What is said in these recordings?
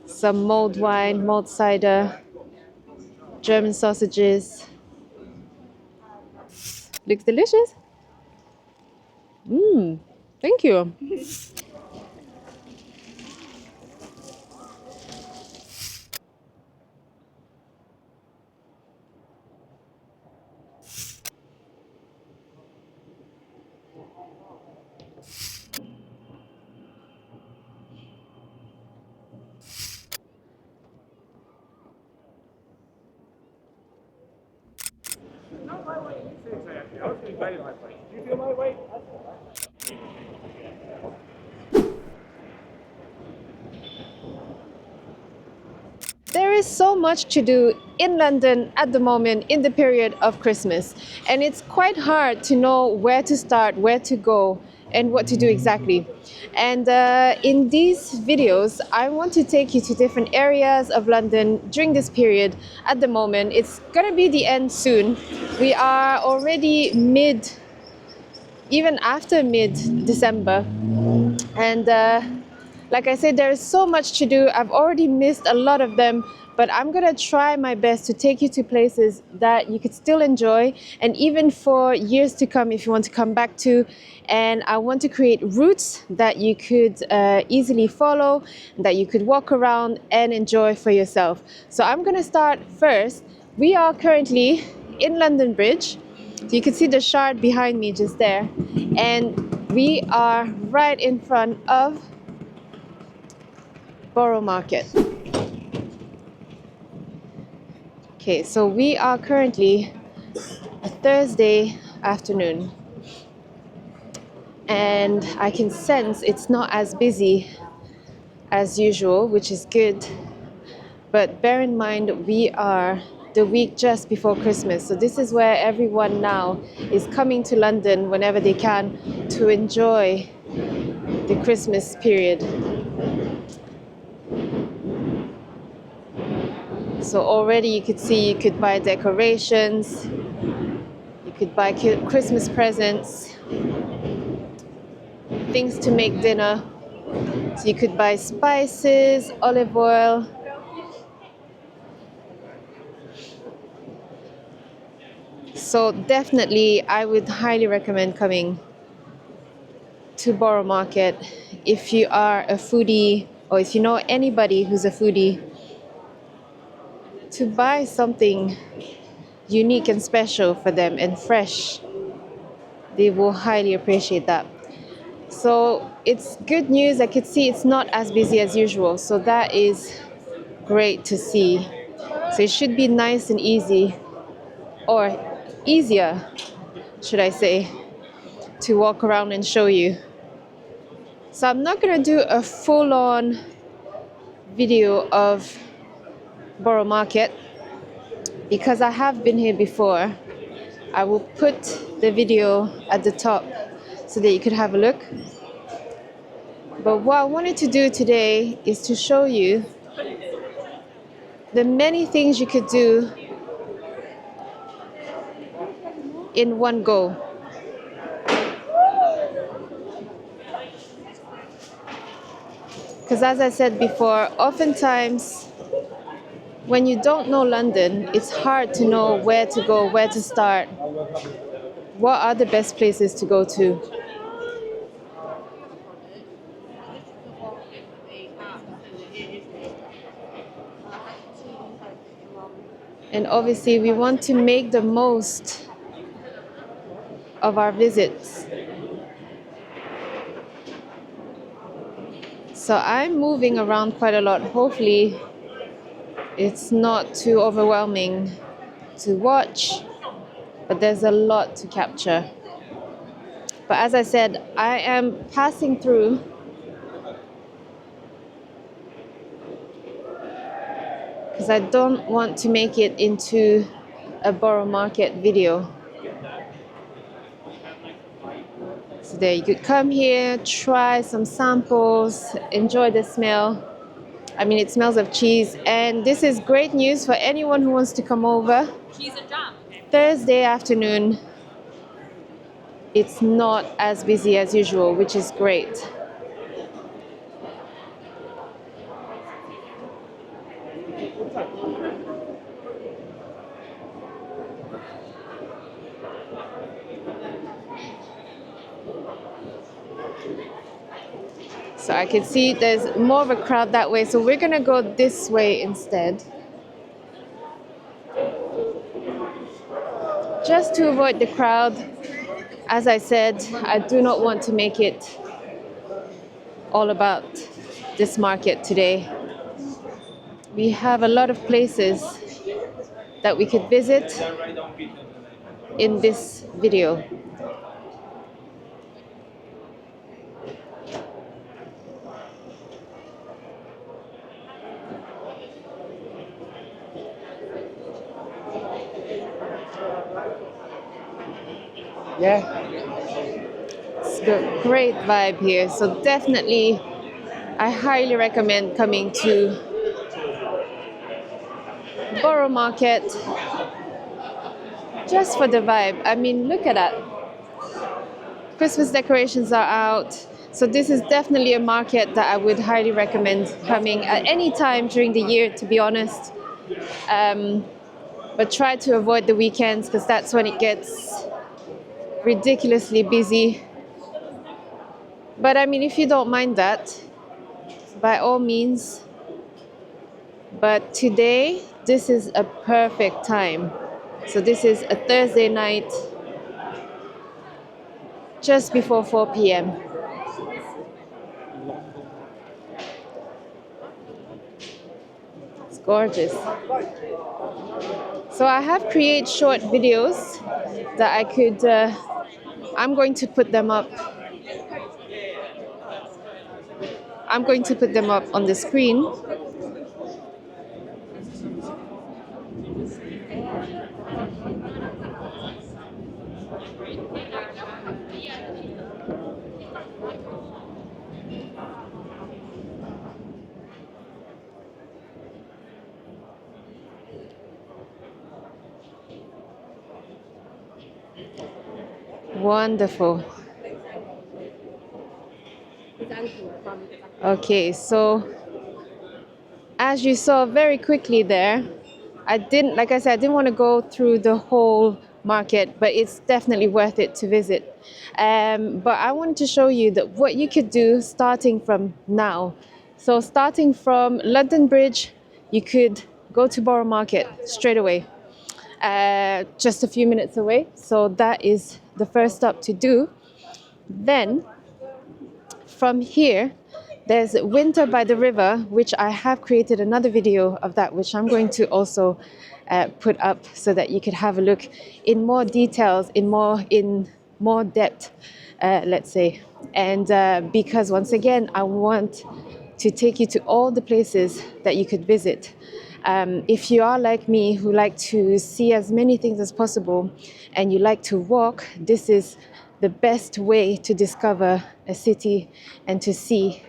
Some mulled wine, mulled cider, German sausages. Looks delicious. Thank you. There is so much to do in London at the moment in the period of Christmas, and it's quite hard to know where to start, where to go, and what to do exactly. And in these videos, I want to take you to different areas of London during this period. At the moment, it's gonna be the end soon. We are already even after mid-December, and like I said, there is so much to do. I've already missed a lot of them, but I'm gonna try my best to take you to places that you could still enjoy, and even for years to come if you want to come back to. And I want to create routes that you could easily follow, that you could walk around and enjoy for yourself. So I'm gonna start first. We are currently in London Bridge. So you can see the Shard behind me just there. And we are right in front of Borough Market. Okay, so we are currently a Thursday afternoon, and I can sense it's not as busy as usual, which is good. But bear in mind, we are the week just before Christmas, so this is where everyone now is coming to London whenever they can to enjoy the Christmas period. So already you could see you could buy decorations, you could buy Christmas presents, things to make dinner. So you could buy spices, olive oil. So definitely I would highly recommend coming to Borough Market if you are a foodie, or if you know anybody who's a foodie, to buy something unique and special for them and fresh. They will highly appreciate that. So it's good news. I could see it's not as busy as usual, so that is great to see. So it should be nice and easy, or easier, should I say, to walk around and show you. So I'm not going to do a full-on video of Borough Market because I have been here before. I will put the video at the top so that you could have a look. But what I wanted to do today is to show you the many things you could do in one go. Because as I said before, oftentimes when you don't know London, it's hard to know where to go, where to start, what are the best places to go to. And obviously we want to make the most of our visits. So I'm moving around quite a lot. Hopefully it's not too overwhelming to watch, but there's a lot to capture. But as I said, I am passing through because I don't want to make it into a Borough Market video. So there, you could come here, try some samples, enjoy the smell. I mean, it smells of cheese, and this is great news for anyone who wants to come over. Cheese and jam. Thursday afternoon, it's not as busy as usual, which is great. So I can see there's more of a crowd that way, so we're gonna go this way instead. Just to avoid the crowd. As I said, I do not want to make it all about this market today. We have a lot of places that we could visit in this video. Yeah. It's a great vibe here, so definitely I highly recommend coming to Borough Market just for the vibe. I mean, look at that. Christmas decorations are out. So this is definitely a market that I would highly recommend coming at any time during the year, to be honest. But try to avoid the weekends because that's when it gets ridiculously busy. But I mean, if you don't mind that, by all means. But today, this is a perfect time. So this is a Thursday night, just before 4 p.m. It's gorgeous. So I have created short videos that I could, I'm going to put them up. I'm going to put them up on the screen. Wonderful. Okay, so as you saw very quickly there, like I said, I didn't want to go through the whole market, but it's definitely worth it to visit. But I wanted to show you that what you could do starting from now. So starting from London Bridge, you could go to Borough Market straight away, just a few minutes away. So that is the first stop to do. Then from here, there's Winter by the River, which I have created another video of that, which I'm going to also put up so that you could have a look in more details, in more depth, let's say. And because once again, I want to take you to all the places that you could visit. If you are like me, who like to see as many things as possible, and you like to walk, this is the best way to discover a city and to see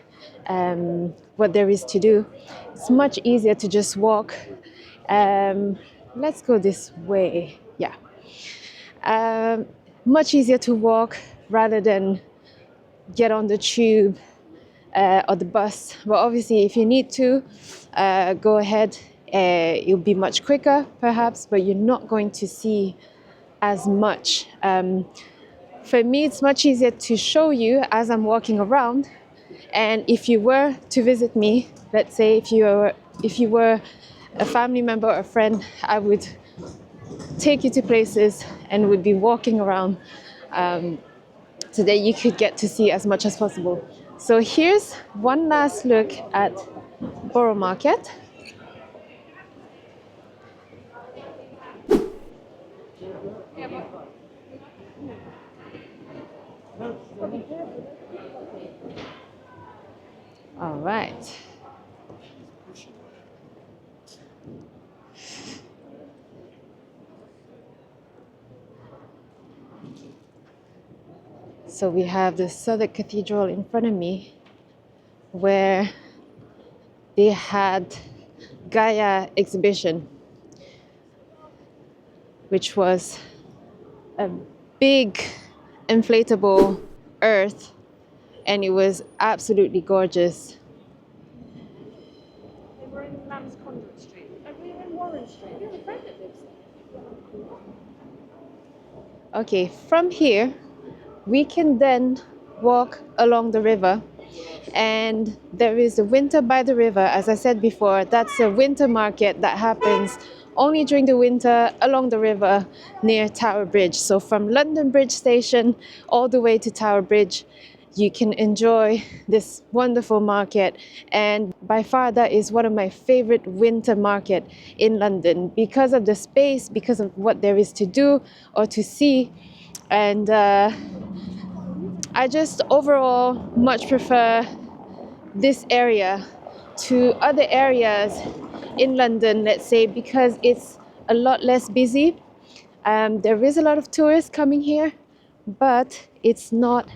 what there is to do. It's much easier to just walk. Let's go this way. Yeah. Much easier to walk rather than get on the tube or the bus. But obviously, if you need to, go ahead. It'll be much quicker, perhaps, but you're not going to see as much. For me, it's much easier to show you as I'm walking around. And if you were to visit me, let's say if you were a family member or a friend, I would take you to places and would be walking around so that you could get to see as much as possible. So here's one last look at Borough Market. All right. So we have the Southwark Cathedral in front of me, where they had Gaia exhibition, which was a big inflatable earth, and it was absolutely gorgeous. We're in Lamb's Conduit Street. We're in Warren Street. We have a friend that lives there. Okay, from here we can then walk along the river, and there is a winter by the river. As I said before, that's a winter market that happens only during the winter along the river near Tower Bridge. So from London Bridge Station all the way to Tower Bridge, you can enjoy this wonderful market. And by far that is one of my favorite winter market in London, because of the space, because of what there is to do or to see. And I just overall much prefer this area to other areas in London, let's say, because it's a lot less busy. There is a lot of tourists coming here, but it's not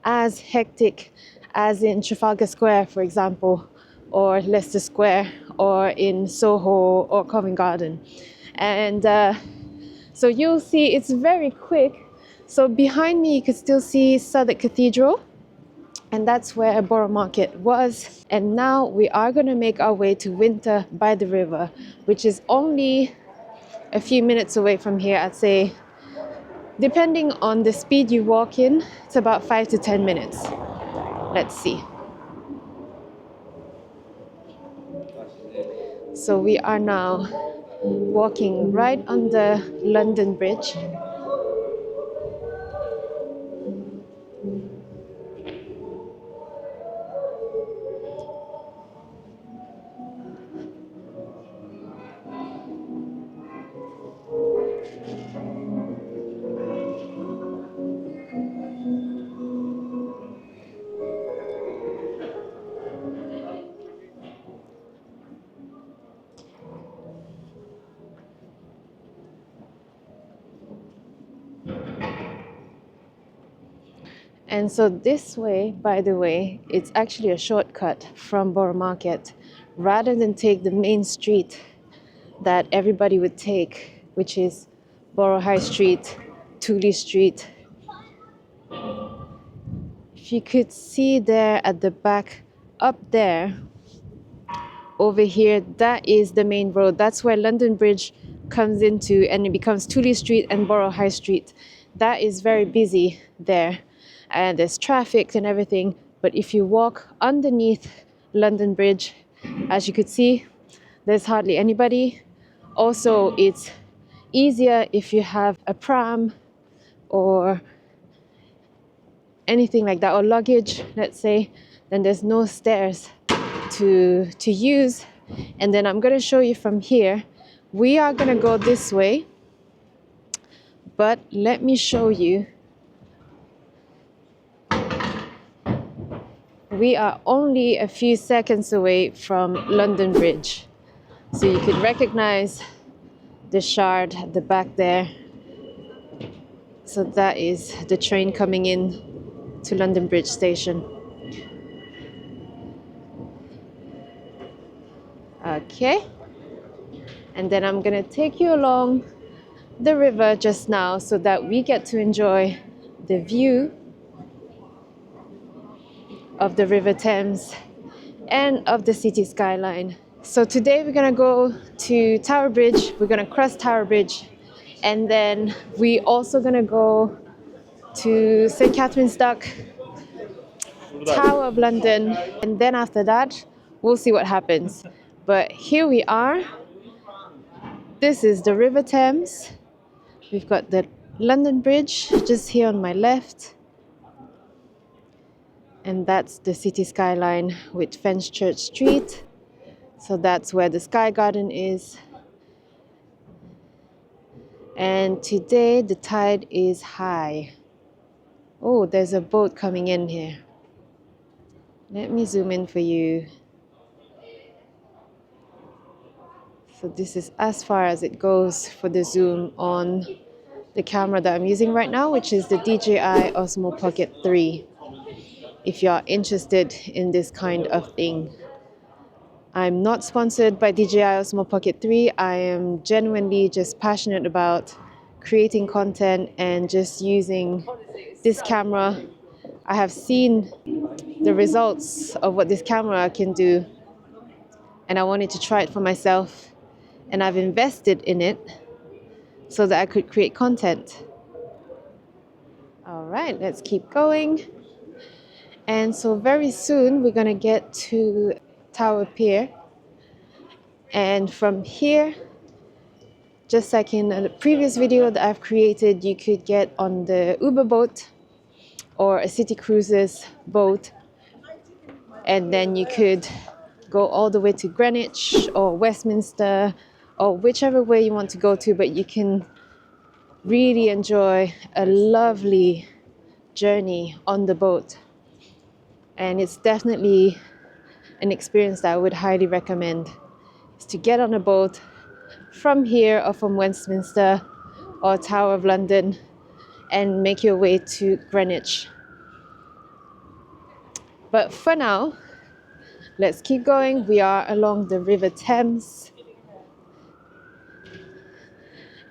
as hectic as in Trafalgar Square, for example, or Leicester Square, or in Soho or Covent Garden. And so you'll see it's very quick. So behind me you can still see Southwark Cathedral, and that's where Borough Market was. And now we are going to make our way to Winter by the River, which is only a few minutes away from here. I'd say, depending on the speed you walk in, it's about 5 to 10 minutes. Let's see. So we are now walking right on the London Bridge. And so this way, by the way, it's actually a shortcut from Borough Market, rather than take the main street that everybody would take, which is Borough High Street, Tooley Street. If you could see there at the back, up there, over here, that is the main road. That's where London Bridge comes into, and it becomes Tooley Street and Borough High Street. That is very busy there, and there's traffic and everything. But if you walk underneath London Bridge, as you could see, there's hardly anybody. Also, it's easier if you have a pram or anything like that, or luggage, let's say. Then there's no stairs to use. And then I'm going to show you from here. We are going to go this way, but let me show you. We are only a few seconds away from London Bridge. So you could recognize the shard at the back there. So that is the train coming in to London Bridge Station. Okay. And then I'm gonna take you along the river just now so that we get to enjoy the view of the River Thames and of the city skyline. So today we're gonna go to Tower Bridge, we're gonna cross Tower Bridge, and then we also gonna go to St Katharine Docks, Tower of London, and then after that we'll see what happens. But here we are. This is the River Thames. We've got the London Bridge just here on my left, and that's the city skyline with Fenchurch Street. So that's where the Sky Garden is. And today the tide is high. Oh, there's a boat coming in here. Let me zoom in for you. So this is as far as it goes for the zoom on the camera that I'm using right now, which is the DJI Osmo Pocket 3. If you are interested in this kind of thing. I'm not sponsored by DJI Osmo Pocket 3. I am genuinely just passionate about creating content and just using this camera. I have seen the results of what this camera can do, and I wanted to try it for myself, and I've invested in it so that I could create content. All right, let's keep going. And so very soon we're going to get to Tower Pier, and from here, just like in the previous video that I've created, you could get on the Uber boat or a City Cruises boat, and then you could go all the way to Greenwich or Westminster or whichever way you want to go to, but you can really enjoy a lovely journey on the boat. And it's definitely an experience that I would highly recommend, is to get on a boat from here or from Westminster or Tower of London and make your way to Greenwich. But for now, let's keep going. We are along the River Thames.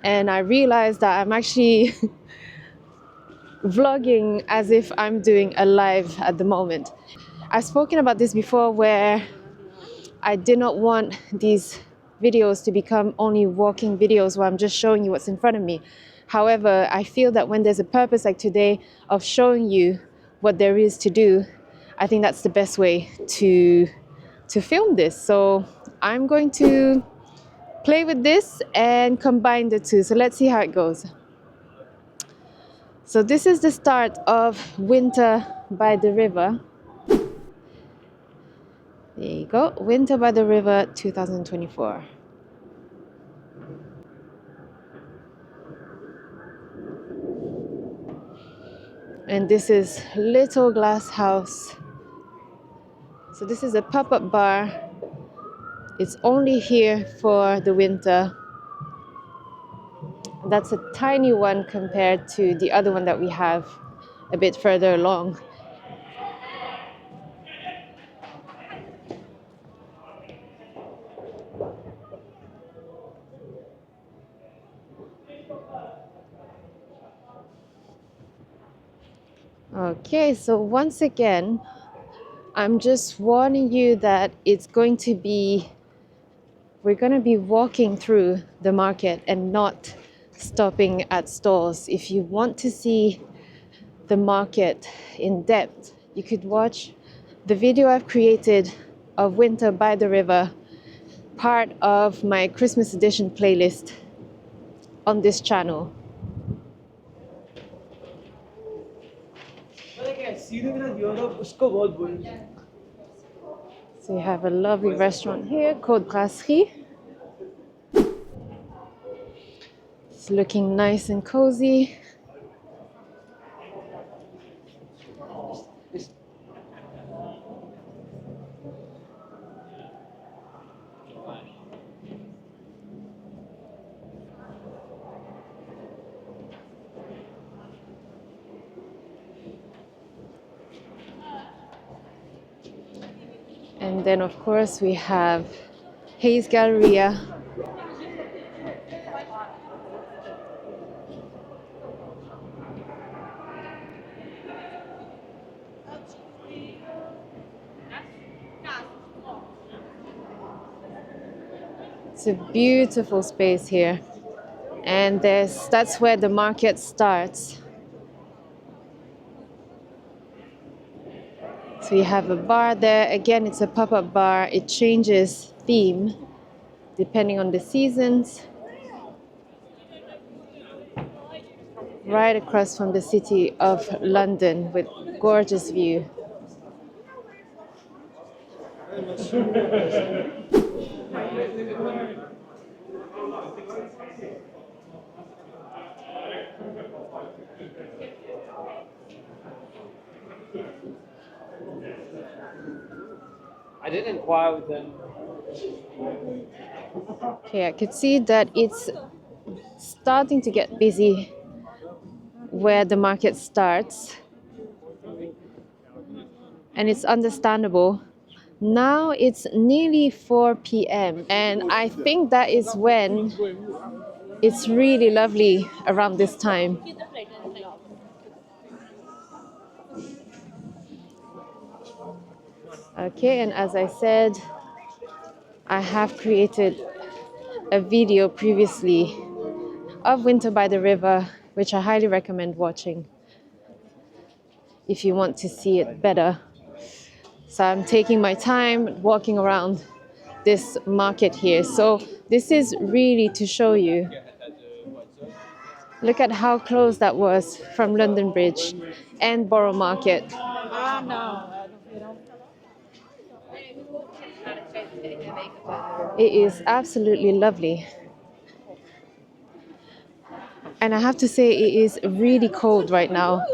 And I realized that I'm actually vlogging as if I'm doing a live at the moment. I've spoken about this before, where I did not want these videos to become only walking videos where I'm just showing you what's in front of me. However, I feel that when there's a purpose like today of showing you what there is to do, I think that's the best way to film this. So I'm going to play with this and combine the two. So let's see how it goes. So this is the start of Winter by the River. There you go, Winter by the River 2024. And this is Little Glass House. So this is a pop-up bar. It's only here for the winter. That's a tiny one compared to the other one that we have a bit further along. Okay, so once again, I'm just warning you that we're going to be walking through the market and not stopping at stalls. If you want to see the market in depth, you could watch the video I've created of Winter by the River, part of my Christmas edition playlist on this channel. So you have a lovely restaurant here called Brasserie. It's looking nice and cozy. And then of course we have Hayes Galleria. It's a beautiful space here, and that's where the market starts. So you have a bar there. Again, it's a pop-up bar. It changes theme depending on the seasons. Right across from the city of London with gorgeous view. I did inquire with them. Okay, I could see that it's starting to get busy where the market starts. And it's understandable. Now it's nearly 4 p.m. and I think that is when it's really lovely around this time. Okay, and as I said, I have created a video previously of Winter by the River, which I highly recommend watching if you want to see it better. So I'm taking my time walking around this market here. So this is really to show you. Look at how close that was from London Bridge and Borough Market. It is absolutely lovely. And I have to say it is really cold right now.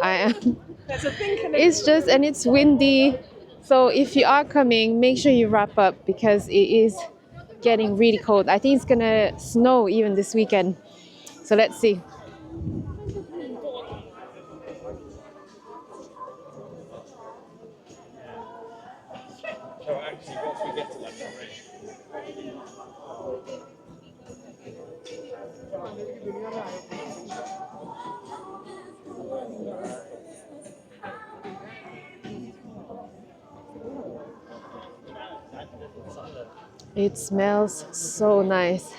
It's just, and it's windy. So if you are coming, make sure you wrap up because it is getting really cold. I think it's gonna snow even this weekend. So let's see. So actually, once we get to London Bridge. It smells so nice.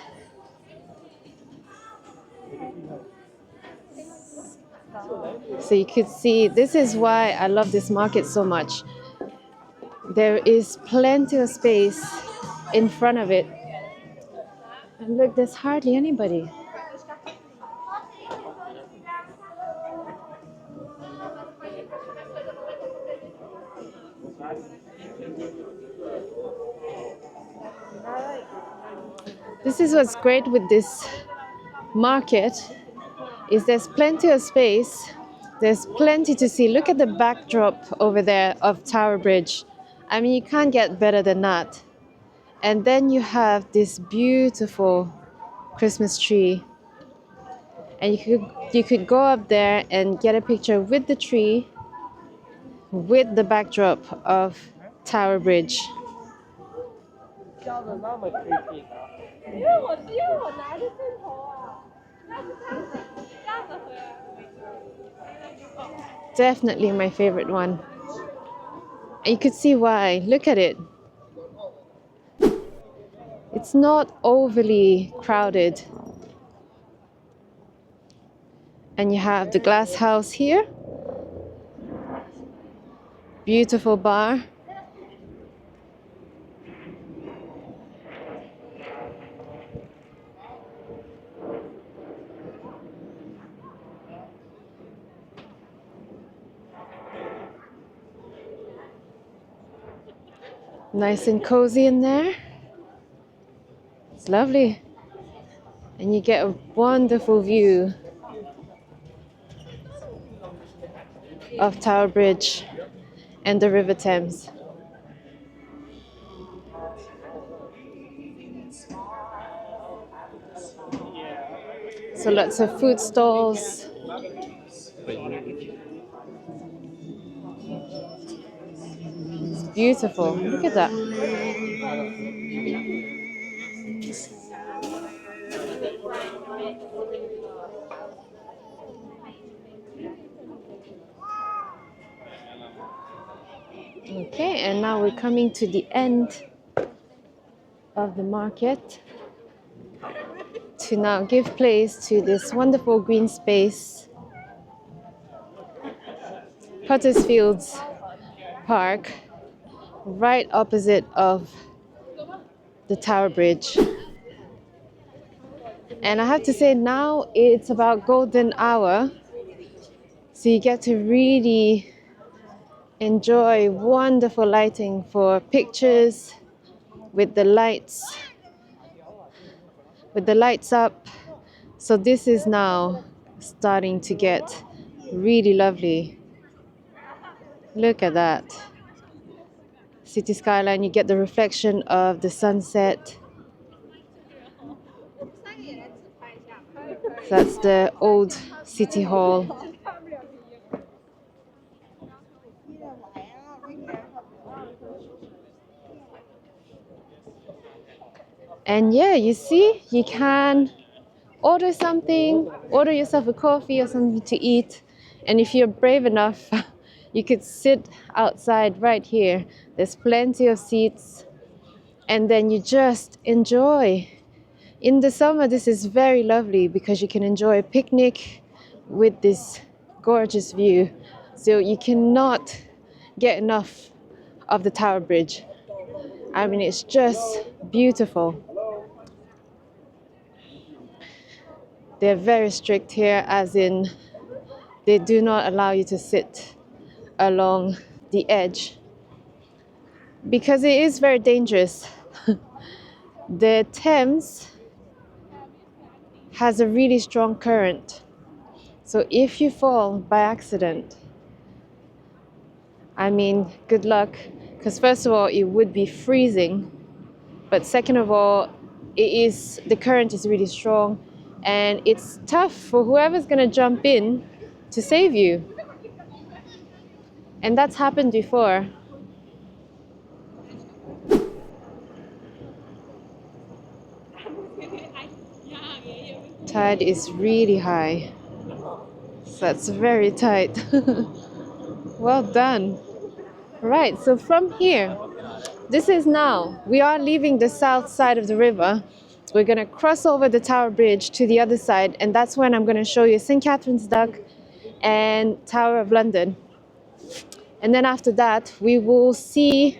So you could see, this is why I love this market so much. There is plenty of space in front of it. And look, there's hardly anybody. This is what's great with this market, is there's plenty of space. There's plenty to see. Look at the backdrop over there of Tower Bridge. I mean, you can't get better than that. And then you have this beautiful Christmas tree. And you could go up there and get a picture with the tree, with the backdrop of Tower Bridge. Definitely my favorite one. And you could see why. Look at it. It's not overly crowded. And you have the glass house here. Beautiful bar. Nice and cozy in there. It's lovely. And you get a wonderful view of Tower Bridge and the River Thames. So lots of food stalls. It's beautiful. Look at that. Okay, and now we're coming to the end of the market to now give place to this wonderful green space, Pottersfields Park, right opposite of the Tower Bridge. And I have to say now it's about golden hour, so you get to really enjoy wonderful lighting for pictures with the lights up. So this is now starting to get really lovely. Look at that. City skyline, you get the reflection of the sunset. That's the old City Hall. And yeah, you see, you can order something, order yourself a coffee or something to eat. And if you're brave enough, you could sit outside right here. There's plenty of seats, and then you just enjoy. In the summer, this is very lovely because you can enjoy a picnic with this gorgeous view. So you cannot get enough of the Tower Bridge. I mean, it's just beautiful. They're very strict here, as in they do not allow you to sit along the edge because it is very dangerous. The Thames has a really strong current. So if you fall by accident, I mean, good luck, because first of all, it would be freezing, but second of all, the current is really strong, and it's tough for whoever's gonna jump in to save you. And that's happened before. Tide is really high, so that's very tight. Well done. Right, so from here, we are leaving the south side of the river. We're going to cross over the Tower Bridge to the other side, and that's when I'm going to show you St Katharine's Dock and Tower of London. And then after that, we will see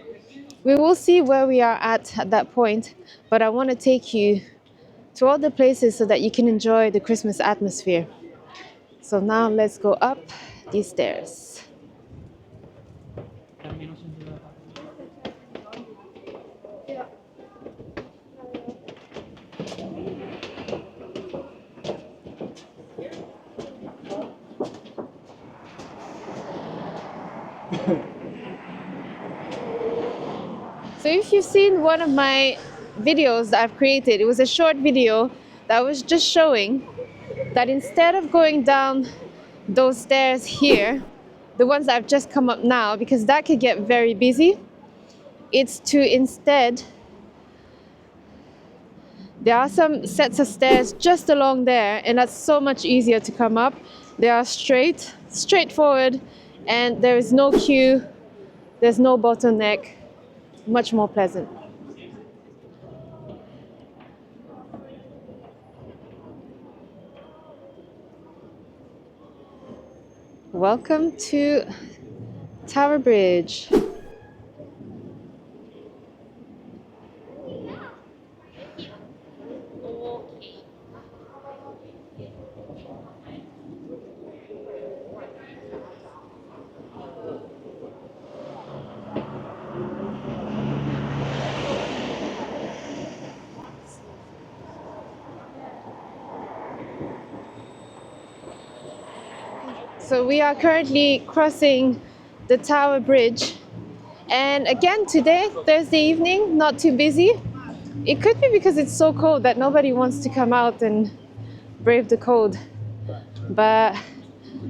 where we are at that point, but I want to take you to all the places so that you can enjoy the Christmas atmosphere. So now let's go up these stairs. So if you've seen one of my videos that I've created, it was a short video that was just showing that instead of going down those stairs here, the ones that I've just come up now, because that could get very busy, it's to instead, there are some sets of stairs just along there, and that's so much easier to come up. They are straightforward, and there is no queue, there's no bottleneck, much more pleasant. Welcome to Tower Bridge. So we are currently crossing the Tower Bridge, and again today, Thursday evening, not too busy. It could be because it's so cold that nobody wants to come out and brave the cold, but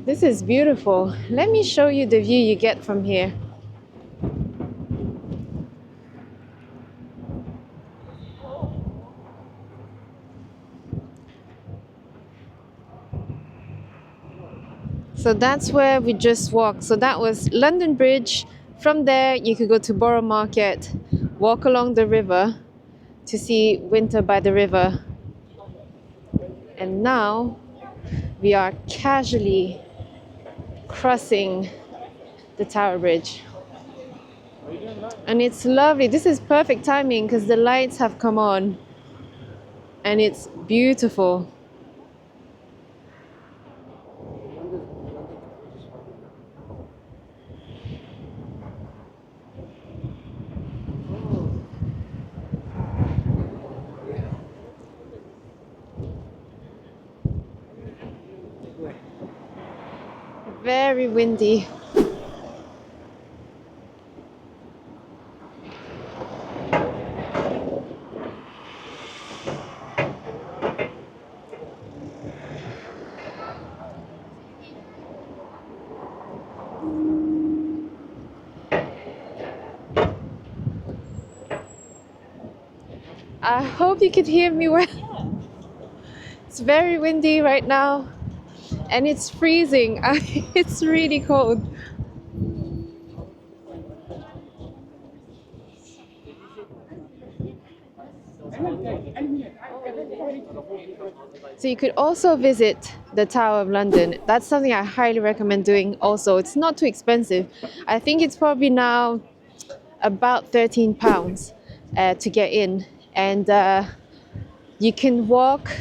this is beautiful. Let me show you the view you get from here. So that's where we just walked. So that was London Bridge. From there, you could go to Borough Market, walk along the river to see Winter by the River. And now we are casually crossing the Tower Bridge. And it's lovely. This is perfect timing because the lights have come on and it's beautiful. Very windy. I hope you could hear me well. It's very windy right now and it's freezing. It's really cold. So you could also visit the Tower of London. That's something I highly recommend doing also. It's not too expensive. I think it's probably now about £13 to get in. And you can walk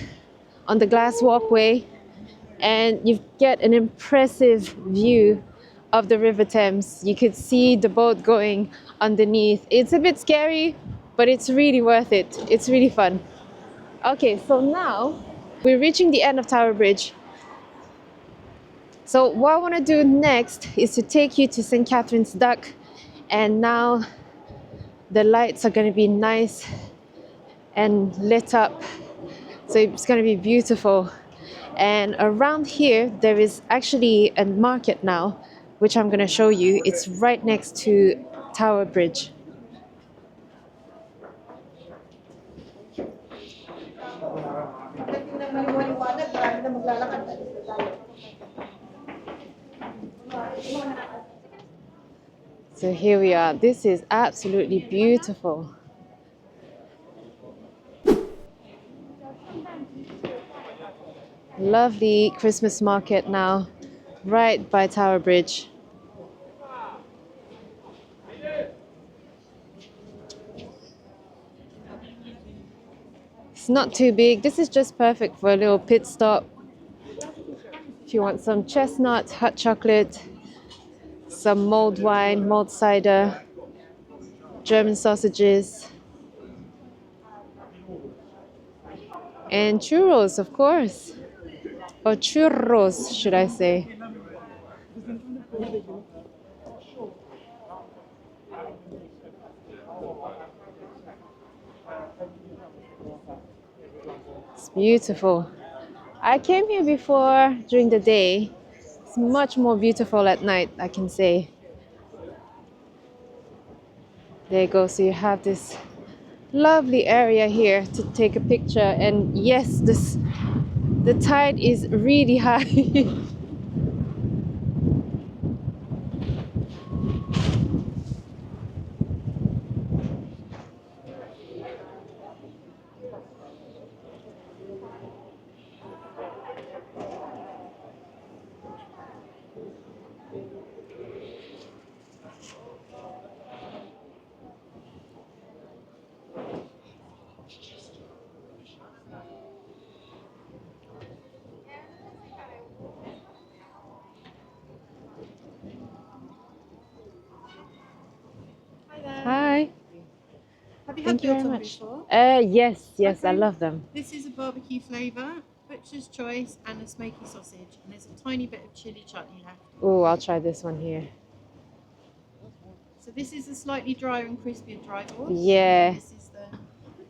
on the glass walkway and you get an impressive view of the River Thames. You could see the boat going underneath. It's a bit scary, but it's really worth it. It's really fun. Okay, so now we're reaching the end of Tower Bridge. So what I want to do next is to take you to St Katharine's Dock, and now the lights are going to be nice and lit up, so it's going to be beautiful. And around here there is actually a market now, which I'm going to show you. It's right next to Tower Bridge. So here we are. This is absolutely beautiful. Lovely Christmas market now, right by Tower Bridge. It's not too big. This is just perfect for a little pit stop. If you want some chestnut, hot chocolate, some mulled wine, mulled cider, German sausages, and churros, of course. Or churros, should I say. It's beautiful. I came here before during the day. It's much more beautiful at night, I can say. There you go. So you have this lovely area here to take a picture. And yes, the tide is really high. Hi. Have you Thank had you very biltong much. before? Yes, I Okay. love them. This is a barbecue flavour, butcher's choice, and a smoky sausage. And there's a tiny bit of chilli chutney left. Oh, I'll try this one here. So this is a slightly drier and crispier dry horse. Yeah. This is the...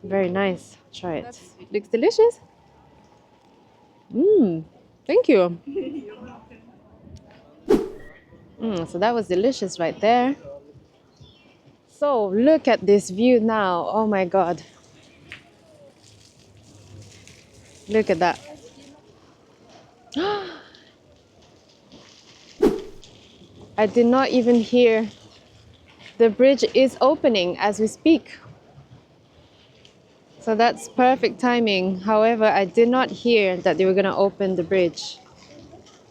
Very nice. Try it. That's good. Looks delicious. Thank you. So that was delicious right there. So look at this view now. Oh my God. Look at that. I did not even hear the bridge is opening as we speak. So that's perfect timing. However, I did not hear that they were going to open the bridge.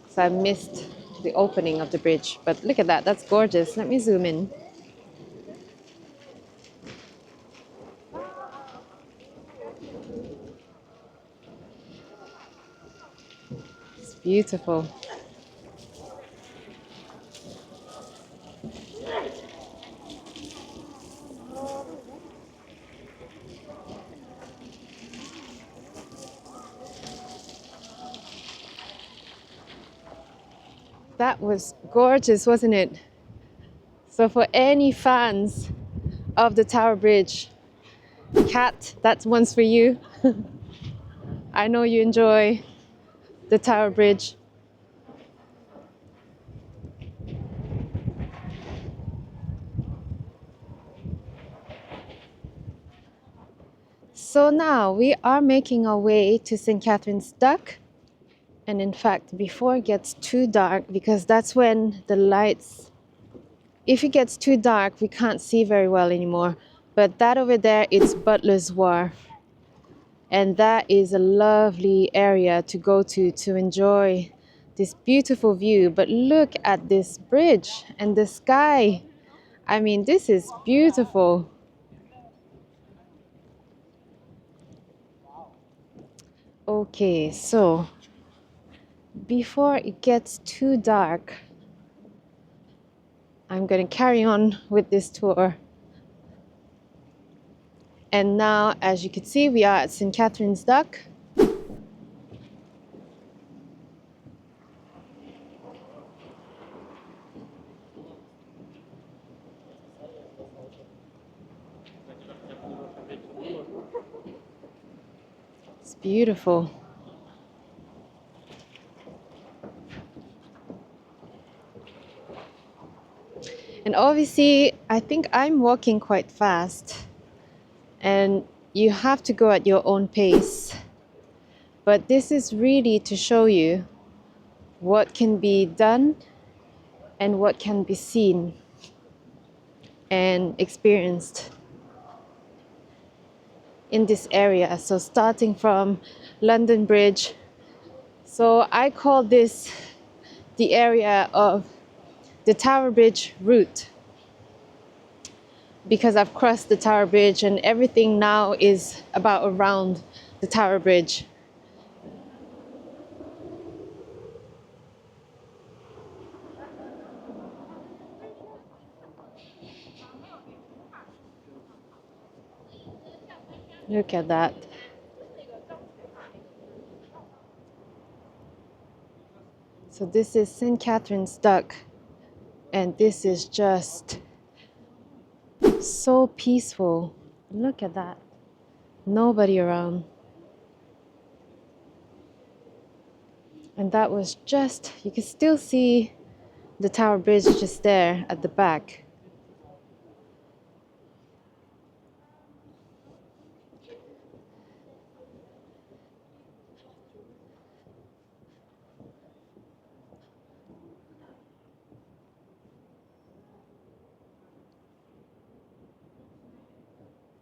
So I missed the opening of the bridge. But look at that. That's gorgeous. Let me zoom in. It's beautiful. That was gorgeous, wasn't it? So for any fans of the Tower Bridge, Kat, that one's for you. I know you enjoy the Tower Bridge. So now we are making our way to St Katharine's Dock. And in fact, before it gets too dark, because that's when the lights, if it gets too dark, we can't see very well anymore. But that over there, it's Butler's Wharf. And that is a lovely area to go to enjoy this beautiful view. But look at this bridge and the sky. I mean, this is beautiful. Okay, so before it gets too dark, I'm going to carry on with this tour. And now, as you can see, we are at St Katharine's Dock. It's beautiful. And obviously, I think I'm walking quite fast. And you have to go at your own pace. But this is really to show you what can be done and what can be seen and experienced in this area. So starting from London Bridge. So I call this the area of the Tower Bridge route, because I've crossed the Tower Bridge and everything now is about around the Tower Bridge. Look at that. So this is St Katharine's Dock, and this is just so peaceful. Look at that. Nobody around. And that was just, you can still see the Tower Bridge just there at the back.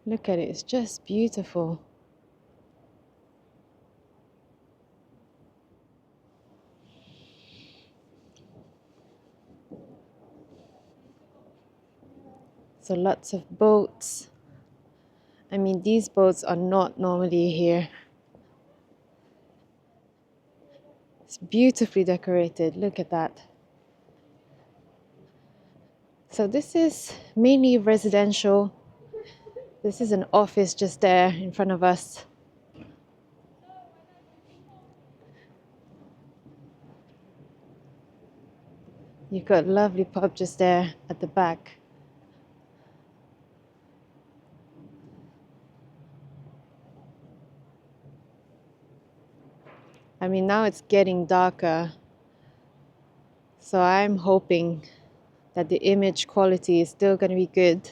Look at it, it's just beautiful. So lots of boats. I mean, these boats are not normally here. It's beautifully decorated. Look at that. So this is mainly residential. This is an office just there in front of us. You've got a lovely pub just there at the back. I mean, now it's getting darker. So I'm hoping that the image quality is still going to be good.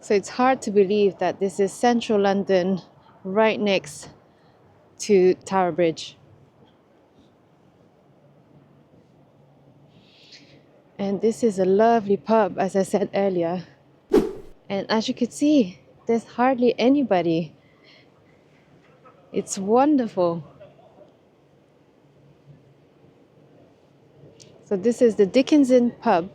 So it's hard to believe that this is central London, right next to Tower Bridge. And this is a lovely pub, as I said earlier. And as you can see, there's hardly anybody. It's wonderful. So this is the Dickinson pub.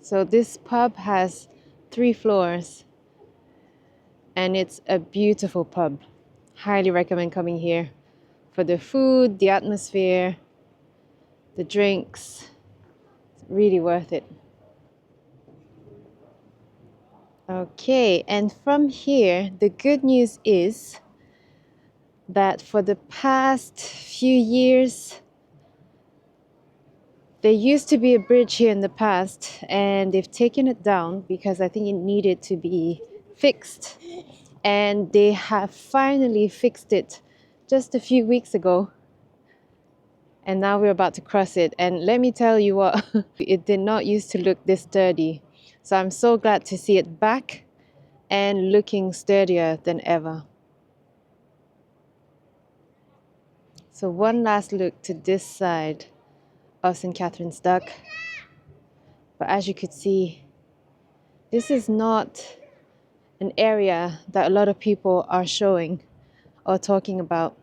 So this pub has 3 floors and it's a beautiful pub. Highly recommend coming here for the food, the atmosphere, the drinks. It's really worth it. Okay, and from here, the good news is that for the past few years, there used to be a bridge here in the past, and they've taken it down because I think it needed to be fixed. And they have finally fixed it just a few weeks ago. And now we're about to cross it. And let me tell you what, it did not used to look this sturdy. So I'm so glad to see it back and looking sturdier than ever. So one last look to this side of St Katharine's Dock. But as you could see, this is not an area that a lot of people are showing or talking about.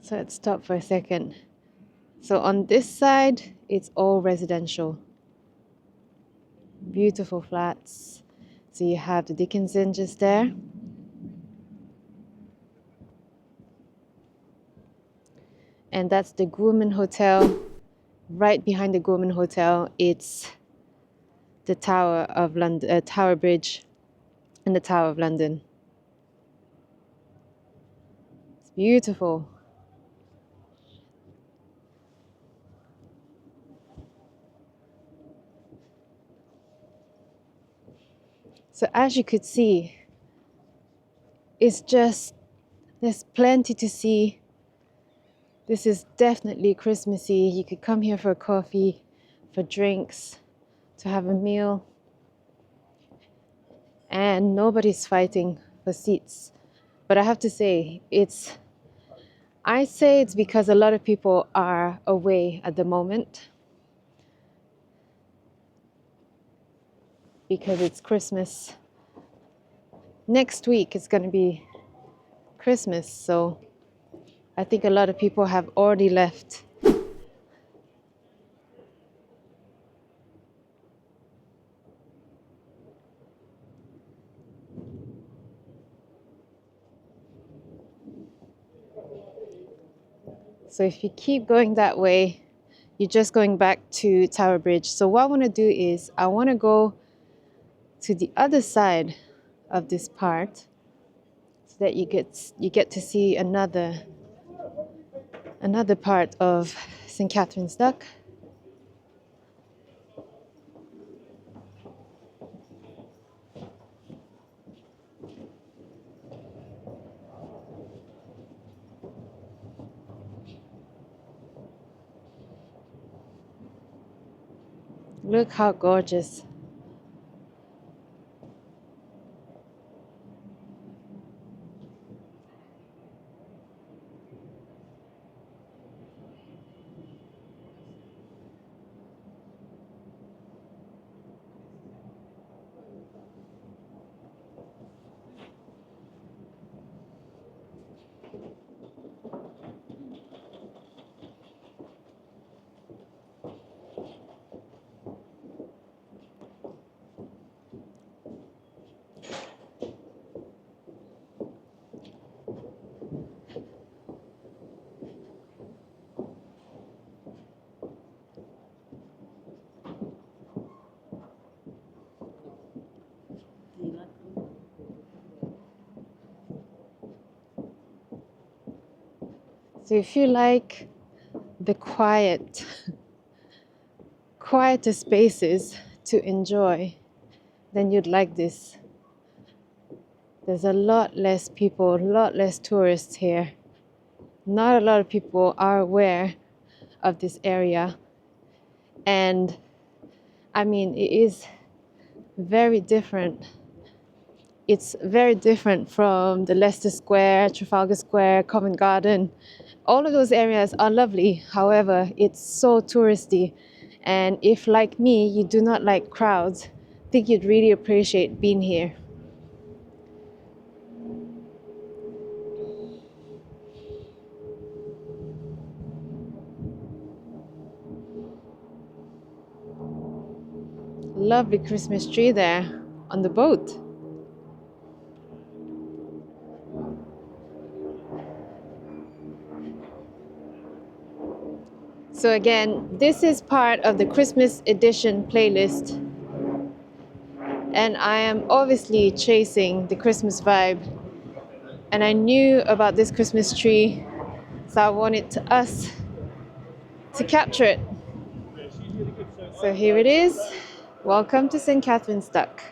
So let's stop for a second. So on this side, it's all residential. Beautiful flats. So you have the Dickinson just there. And that's the Gorman Hotel. Right behind the Gorman Hotel, it's the Tower of London, Tower Bridge, and the Tower of London. It's beautiful. So as you could see, it's just, there's plenty to see. This is definitely Christmassy. You could come here for a coffee, for drinks, to have a meal. And nobody's fighting for seats. But I have to say, I say it's because a lot of people are away at the moment. Because it's Christmas. Next week it's going to be Christmas, so I think a lot of people have already left. So if you keep going that way, you're just going back to Tower Bridge. So what I want to do is I want to go to the other side of this part so that you get to see another part of St Katharine's Dock. Look how gorgeous. So if you like the quieter spaces to enjoy, then you'd like this. There's a lot less people, a lot less tourists here. Not a lot of people are aware of this area. And I mean, it is very different. It's very different from the Leicester Square, Trafalgar Square, Covent Garden. All of those areas are lovely. However, it's so touristy. And if, like me, you do not like crowds, I think you'd really appreciate being here. Lovely Christmas tree there on the boat. So again, this is part of the Christmas edition playlist, and I am obviously chasing the Christmas vibe, and I knew about this Christmas tree, so I wanted us to capture it. So here it is. Welcome to St Katharine Docks.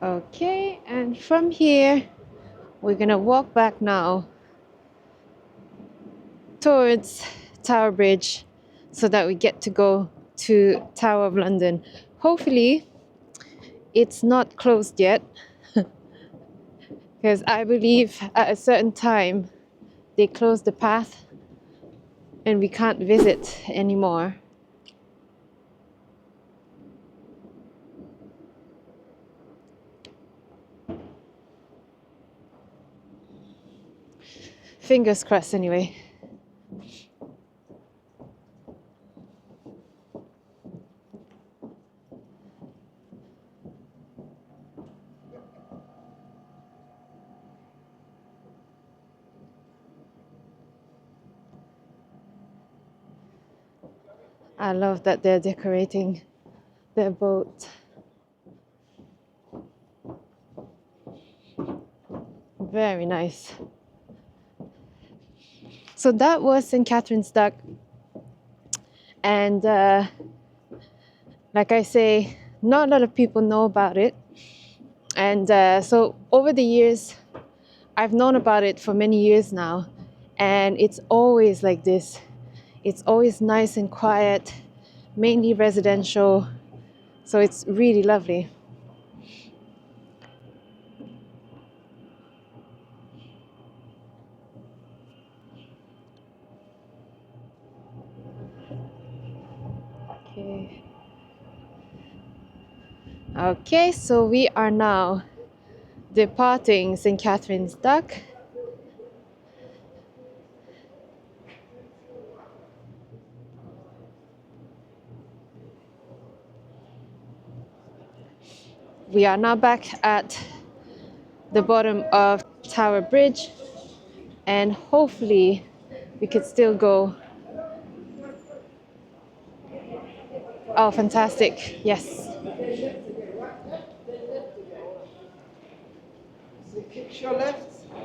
Okay, and from here we're gonna walk back now towards Tower Bridge so that we get to go to Tower of London. Hopefully it's not closed yet, because I believe at a certain time they close the path and we can't visit anymore. Fingers crossed anyway. I love that they're decorating their boat. Very nice. So that was St Katharine's Dock, and like I say, not a lot of people know about it. And so over the years, I've known about it for many years now, and it's always like this. It's always nice and quiet, mainly residential, so it's really lovely. Okay. Okay, so we are now departing St Katharine's Dock. We are now back at the bottom of Tower Bridge, and hopefully we could still go. Oh, fantastic. Yes.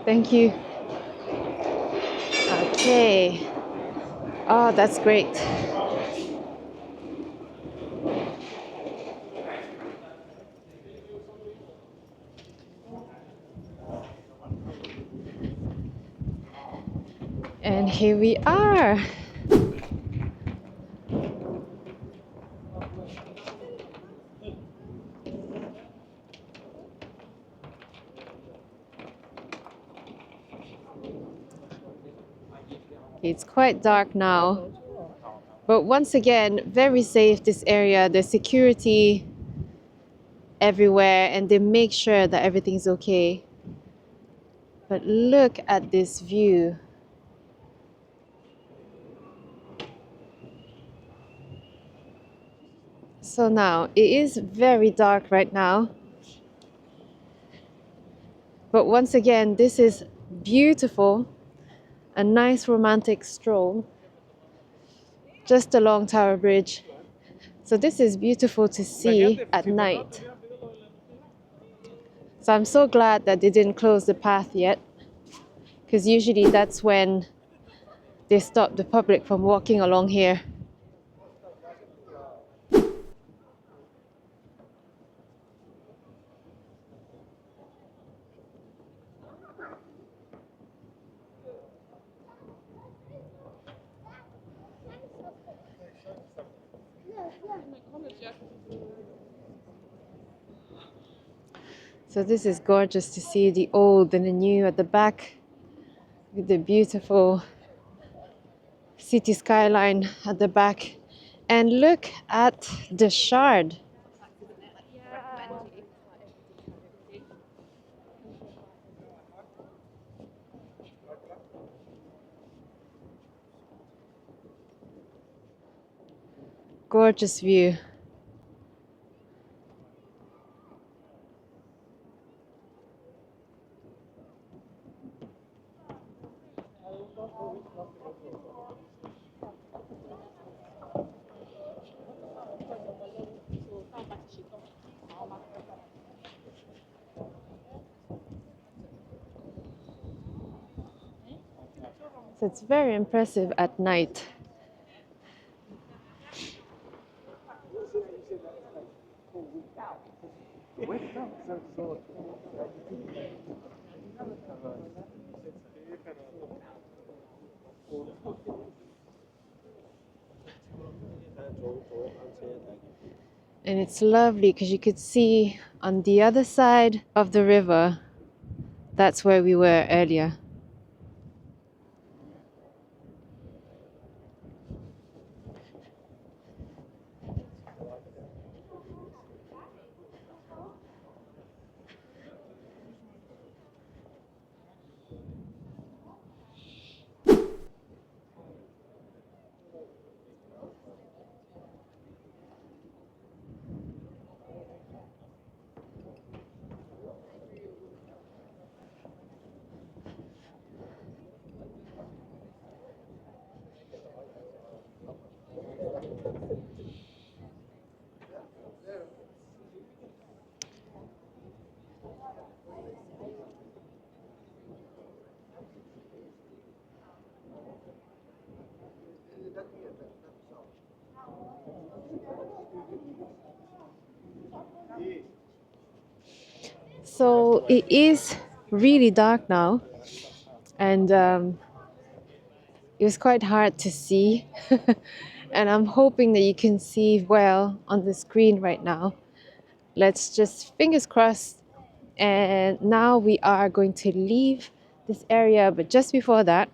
Thank you. Okay. Oh, that's great. And here we are. It's quite dark now, but once again, very safe this area. There's security everywhere and they make sure that everything's okay. But look at this view. So now, it is very dark right now. But once again, this is beautiful. A nice romantic stroll just along Tower Bridge. So this is beautiful to see at night. So I'm so glad that they didn't close the path yet, because usually that's when they stop the public from walking along here. So this is gorgeous to see the old and the new at the back, with the beautiful city skyline at the back. And look at the Shard. Gorgeous view. So it's very impressive at night. And it's lovely because you could see on the other side of the river, that's where we were earlier. So it is really dark now, and it was quite hard to see. And I'm hoping that you can see well on the screen right now. Let's just fingers crossed. And now we are going to leave this area, but just before that,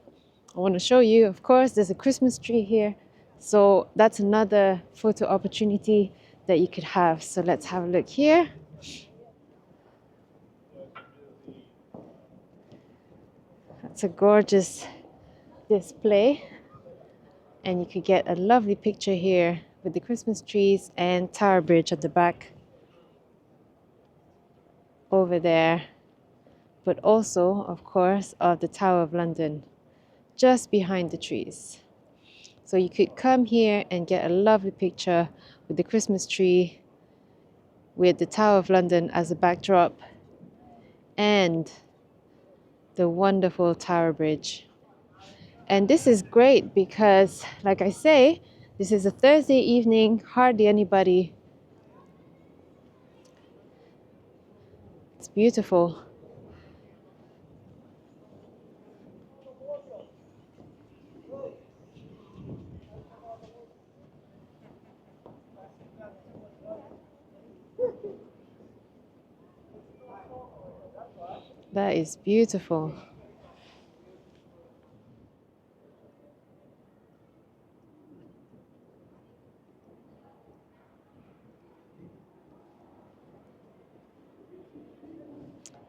I want to show you, of course, there's a Christmas tree here. So that's another photo opportunity that you could have. So let's have a look here. That's a gorgeous display. And you could get a lovely picture here with the Christmas trees and Tower Bridge at the back over there. But also, of course, of the Tower of London just behind the trees. So you could come here and get a lovely picture with the Christmas tree, with the Tower of London as a backdrop, and the wonderful Tower Bridge. And this is great because, like I say, this is a Thursday evening, hardly anybody. It's beautiful. That is beautiful.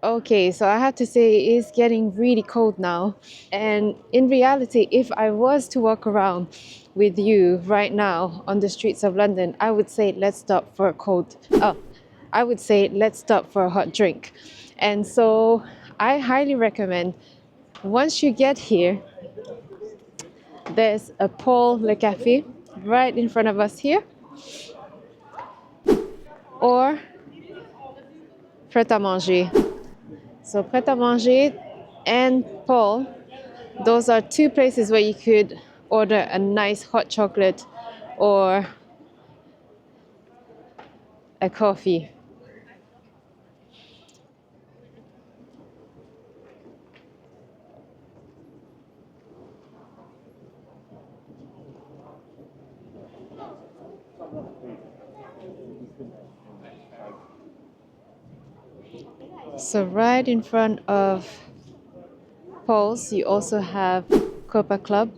Okay, so I have to say it is getting really cold now. And in reality, if I was to walk around with you right now on the streets of London, I would say let's stop for a I would say let's stop for a hot drink. And so I highly recommend, once you get here, there's a Paul Le Café right in front of us here, or Pret à Manger. So Pret à Manger and Paul, those are two places where you could order a nice hot chocolate or a coffee. So right in front of Paul's, you also have Copa Club,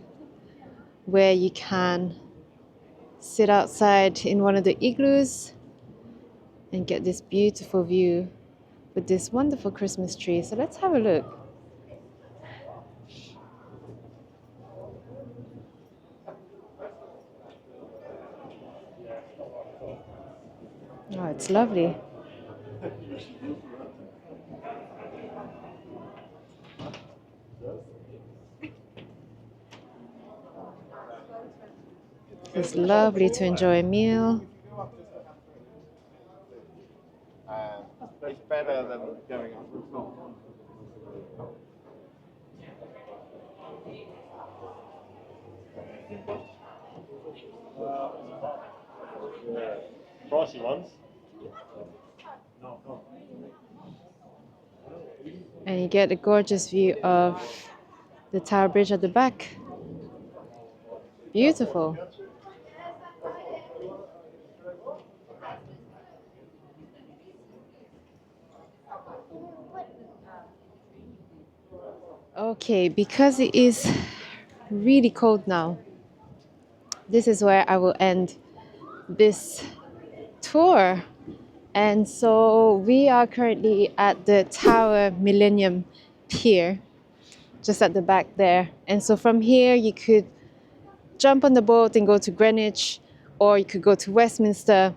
where you can sit outside in one of the igloos and get this beautiful view with this wonderful Christmas tree. So let's have a look. Oh, it's lovely. It's lovely to enjoy a meal. It's better than going up the top. Pricey ones. And you get a gorgeous view of the Tower Bridge at the back. Beautiful. Okay, because it is really cold now, this is where I will end this tour. And so we are currently at the Tower Millennium Pier, just at the back there. And so from here, you could jump on the boat and go to Greenwich, or you could go to Westminster.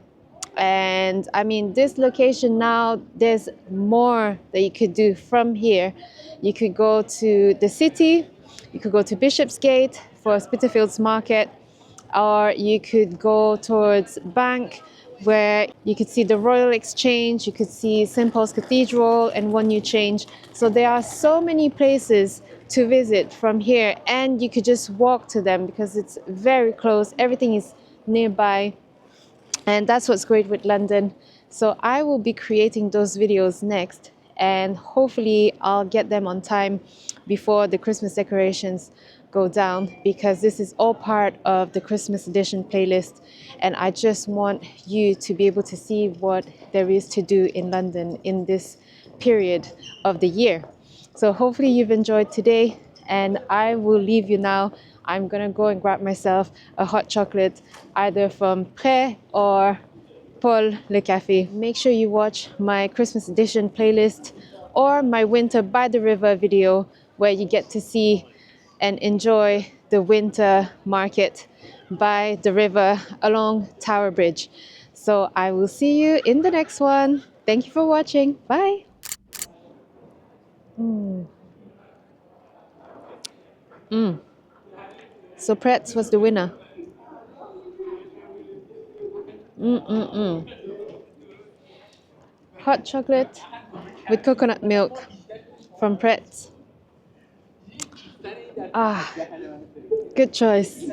And I mean, this location now, there's more that you could do from here. You could go to the city, you could go to Bishopsgate for Spitalfields Market, or you could go towards Bank, where you could see the Royal Exchange, you could see St Paul's Cathedral and One New Change. So there are so many places to visit from here, and you could just walk to them because it's very close, everything is nearby. And that's what's great with London. So I will be creating those videos next, and hopefully I'll get them on time before the Christmas decorations go down, because this is all part of the Christmas edition playlist, and I just want you to be able to see what there is to do in London in this period of the year. So hopefully you've enjoyed today, and I will leave you now. I'm gonna go and grab myself a hot chocolate, either from Pré or Paul Le Café. Make sure you watch my Christmas edition playlist or my Winter by the River video, where you get to see and enjoy the winter market by the river along Tower Bridge. So I will see you in the next one. Thank you for watching. Bye. So Pretz was the winner. Hot chocolate with coconut milk from Pretz. Ah, good choice.